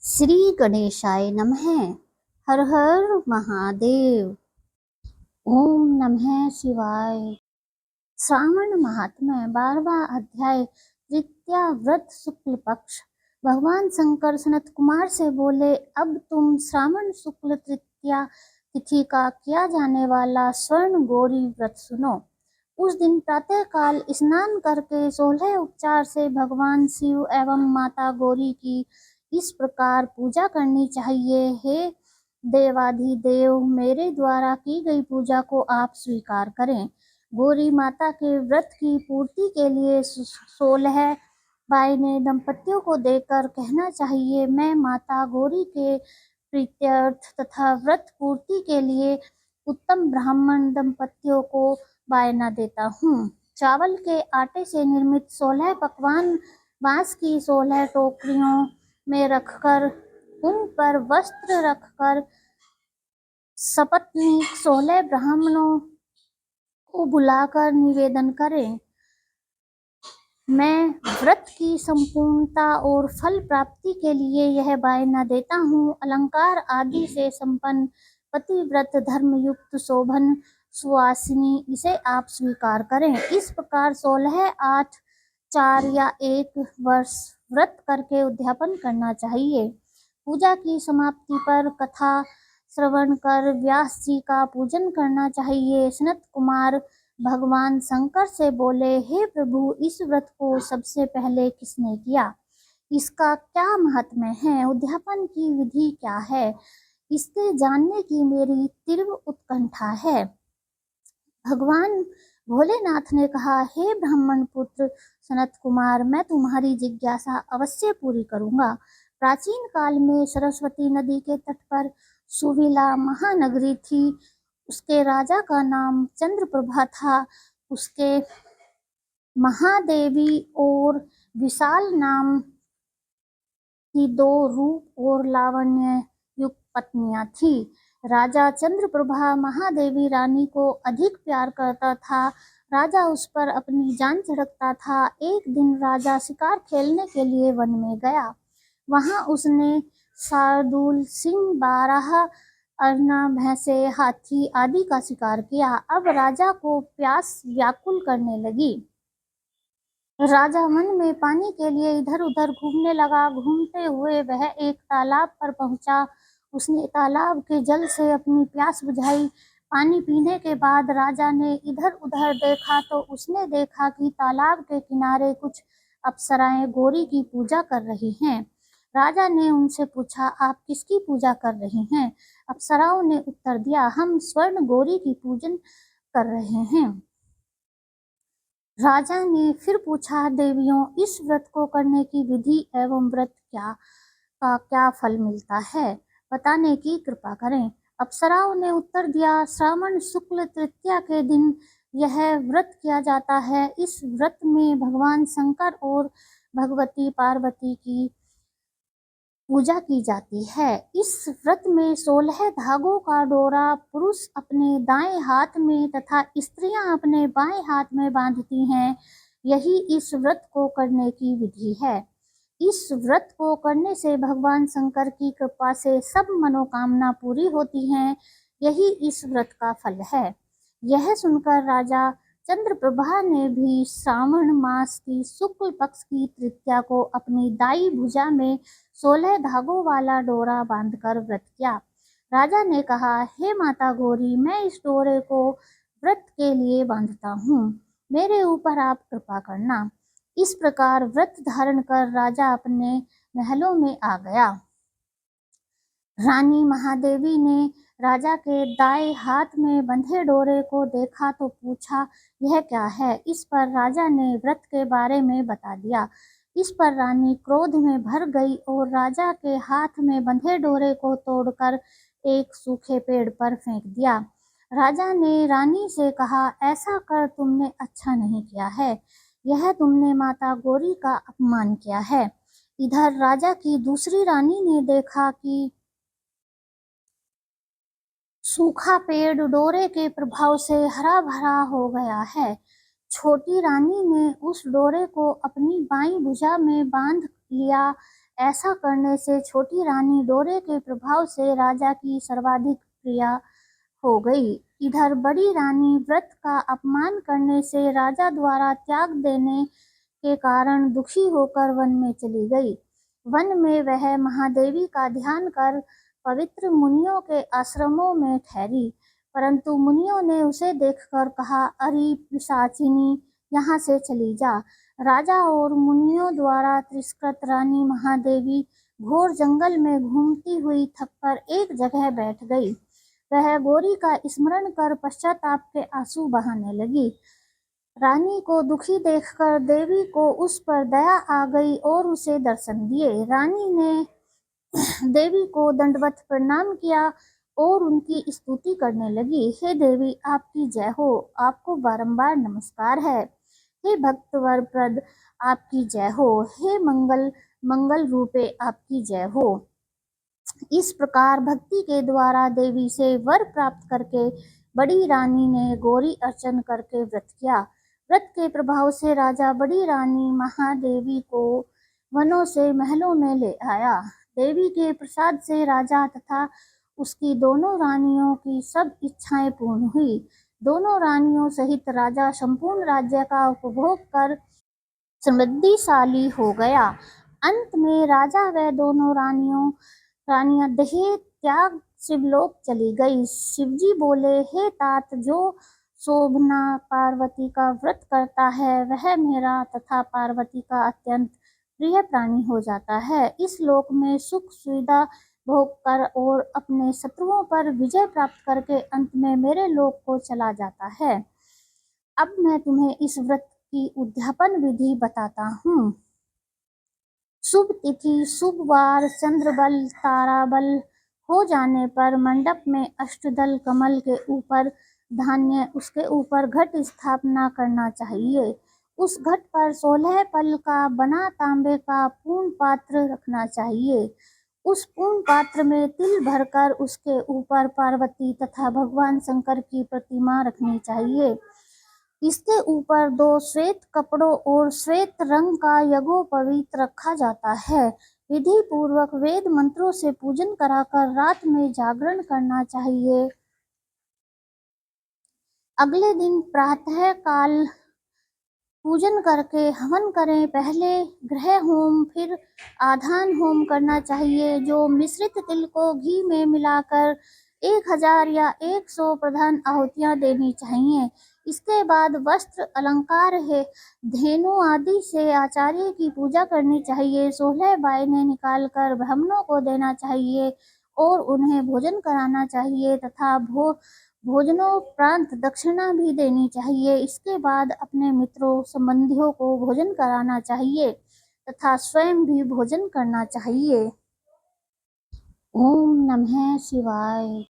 श्री गणेशाय नमः। हर हर महादेव। ओम नमः शिवाय। श्रावण महात्म्य 12वां अध्याय। तृतीया व्रत शुक्ल पक्ष। भगवान शंकर सनत कुमार से बोले, अब तुम श्रावण शुक्ल तृतीया तिथि का किया जाने वाला स्वर्ण गौरी व्रत सुनो। उस दिन प्रातः काल स्नान करके 16 उपचार से भगवान शिव एवं माता गौरी की इस प्रकार पूजा करनी चाहिए। हे देवाधिदेव, मेरे द्वारा की गई पूजा को आप स्वीकार करें। गौरी माता के व्रत की पूर्ति के लिए 16 बायने दंपतियों को देकर कहना चाहिए, मैं माता गौरी के प्रीत्यर्थ तथा व्रत पूर्ति के लिए उत्तम ब्राह्मण दंपतियों को बायना देता हूँ। चावल के आटे से निर्मित 16 पकवान बांस की 16 टोकरियों में रखकर उन पर वस्त्र रखकर सपत्नीक 16 ब्राह्मणों को बुलाकर निवेदन करें, मैं व्रत की संपूर्णता और फल प्राप्ति के लिए यह बायना देता हूँ। अलंकार आदि से संपन्न पतिव्रत धर्मयुक्त शोभन सुवासिनी, इसे आप स्वीकार करें। इस प्रकार 16, 8, 4 या 1 वर्ष व्रत करके उद्यापन करना चाहिए। पूजा की समाप्ति पर कथा श्रवण कर व्यास जी का पूजन करना चाहिए। सनत कुमार भगवान शंकर से बोले, हे प्रभु, इस व्रत को सबसे पहले किसने किया? इसका क्या महात्म्य है? उद्यापन की विधि क्या है? इसके जानने की मेरी तीव्र उत्कंठा है। भगवान भोलेनाथ ने कहा, हे ब्राह्मण पुत्र सनत कुमार, मैं तुम्हारी जिज्ञासा अवश्य पूरी करूंगा। प्राचीन काल में सरस्वती नदी के तट पर सुविला महानगरी थी। उसके राजा का नाम चंद्रप्रभा था। उसके महादेवी और विशाल नाम की 2 रूप और लावण्य युक्त पत्नियां थी। राजा चंद्रप्रभा महादेवी रानी को अधिक प्यार करता था। राजा उस पर अपनी जान झड़कता था। एक दिन राजा शिकार खेलने के लिए वन में गया। वहां उसने शार्दूल, सिंह, बारह, अरना, भैंसे, हाथी आदि का शिकार किया। अब राजा को प्यास व्याकुल करने लगी। राजा वन में पानी के लिए इधर उधर घूमने लगा। घूमते हुए वह एक तालाब पर पहुंचा। उसने तालाब के जल से अपनी प्यास बुझाई। पानी पीने के बाद राजा ने इधर उधर देखा तो उसने देखा कि तालाब के किनारे कुछ अप्सराएं गौरी की पूजा कर रही हैं। राजा ने उनसे पूछा, आप किसकी पूजा कर रही हैं? अप्सराओं ने उत्तर दिया, हम स्वर्ण गौरी की पूजन कर रहे हैं। राजा ने फिर पूछा, देवियों, इस व्रत को करने की विधि एवं व्रत का क्या फल मिलता है, बताने की कृपा करें। अप्सराओं ने उत्तर दिया, श्रावण शुक्ल तृतीया के दिन यह व्रत किया जाता है। इस व्रत में भगवान शंकर और भगवती पार्वती की पूजा की जाती है। इस व्रत में 16 धागों का डोरा पुरुष अपने दाएं हाथ में तथा स्त्रियां अपने बाएं हाथ में बांधती हैं। यही इस व्रत को करने की विधि है। इस व्रत को करने से भगवान शंकर की कृपा से सब मनोकामना पूरी होती हैं। यही इस व्रत का फल है। यह सुनकर राजा चंद्रप्रभा ने भी श्रावण मास की शुक्ल पक्ष की तृतीया को अपनी दाई भुजा में 16 धागों वाला डोरा बांधकर व्रत किया। राजा ने कहा, हे माता गौरी, मैं इस डोरे को व्रत के लिए बांधता हूँ। मेरे ऊपर आप कृपा करना। इस प्रकार व्रत धारण कर राजा अपने महलों में आ गया। रानी महादेवी ने राजा के दाएं हाथ में बंधे डोरे को देखा तो पूछा, यह क्या है? इस पर राजा ने व्रत के बारे में बता दिया। इस पर रानी क्रोध में भर गई और राजा के हाथ में बंधे डोरे को तोड़कर एक सूखे पेड़ पर फेंक दिया। राजा ने रानी से कहा, ऐसा कर तुमने अच्छा नहीं किया है। यह तुमने माता गौरी का अपमान किया है। इधर राजा की दूसरी रानी ने देखा कि सूखा पेड़ डोरे के प्रभाव से हरा भरा हो गया है। छोटी रानी ने उस डोरे को अपनी बाईं भुजा में बांध लिया। ऐसा करने से छोटी रानी डोरे के प्रभाव से राजा की सर्वाधिक प्रिय हो गई। इधर बड़ी रानी व्रत का अपमान करने से राजा द्वारा त्याग देने के कारण दुखी होकर वन में चली गई। वन में वह महादेवी का ध्यान कर पवित्र मुनियों के आश्रमों में ठहरी, परंतु मुनियों ने उसे देखकर कहा, अरे पिशाचिनी, यहाँ से चली जा। राजा और मुनियों द्वारा तिरस्कृत रानी महादेवी घोर जंगल में घूमती हुई थककर एक जगह बैठ गई। वह गौरी का स्मरण कर पश्चाताप के आंसू बहाने लगी। रानी को दुखी देखकर देवी को उस पर दया आ गई और उसे दर्शन दिए। रानी ने देवी को दंडवत प्रणाम किया और उनकी स्तुति करने लगी। हे देवी, आपकी जय हो, आपको बारंबार नमस्कार है। हे भक्त वरप्रद, आपकी जय हो। हे मंगल रूपे, आपकी जय हो। इस प्रकार भक्ति के द्वारा देवी से वर प्राप्त करके बड़ी रानी ने गौरी अर्चन करके व्रत किया। व्रत के प्रभाव से राजा बड़ी रानी महादेवी को वनों से महलों में ले आया। देवी के प्रसाद से राजा तथा उसकी दोनों रानियों की सब इच्छाएं पूर्ण हुई। दोनों रानियों सहित राजा संपूर्ण राज्य का उपभोग कर समृद्धिशाली हो गया। अंत में राजा व दोनों रानियां देह त्याग शिवलोक चली गई। शिवजी बोले, हे तात, जो शोभना पार्वती का व्रत करता है वह मेरा तथा पार्वती का अत्यंत प्रिय प्राणी हो जाता है। इस लोक में सुख सुविधा भोग कर और अपने शत्रुओं पर विजय प्राप्त करके अंत में मेरे लोक को चला जाता है। अब मैं तुम्हें इस व्रत की उद्यापन विधि बताता हूँ। शुभ तिथि, शुभ वार, चंद्रबल, ताराबल हो जाने पर मंडप में अष्टदल कमल के ऊपर धान्य, उसके ऊपर घट स्थापना करना चाहिए। उस घट पर 16 पल का बना तांबे का पूर्ण पात्र रखना चाहिए। उस पूर्ण पात्र में तिल भरकर उसके ऊपर पार्वती तथा भगवान शंकर की प्रतिमा रखनी चाहिए। इसके ऊपर 2 श्वेत कपड़ों और श्वेत रंग का यज्ञोपवीत रखा जाता है। विधि पूर्वक वेद मंत्रों से पूजन कराकर रात में जागरण करना चाहिए। अगले दिन प्रातः काल पूजन करके हवन करें। पहले ग्रह होम फिर आधान होम करना चाहिए, जो मिश्रित तिल को घी में मिलाकर 1000 या 100 प्रधान आहुतियां देनी चाहिए। इसके बाद वस्त्र, अलंकार है, धेनु आदि से आचार्य की पूजा करनी चाहिए। 16 बायने निकालकर ब्राह्मणों को देना चाहिए और उन्हें भोजन कराना चाहिए तथा भोजनोपरांत दक्षिणा भी देनी चाहिए। इसके बाद अपने मित्रों संबंधियों को भोजन कराना चाहिए तथा स्वयं भी भोजन करना चाहिए। ओम नमः शिवाय।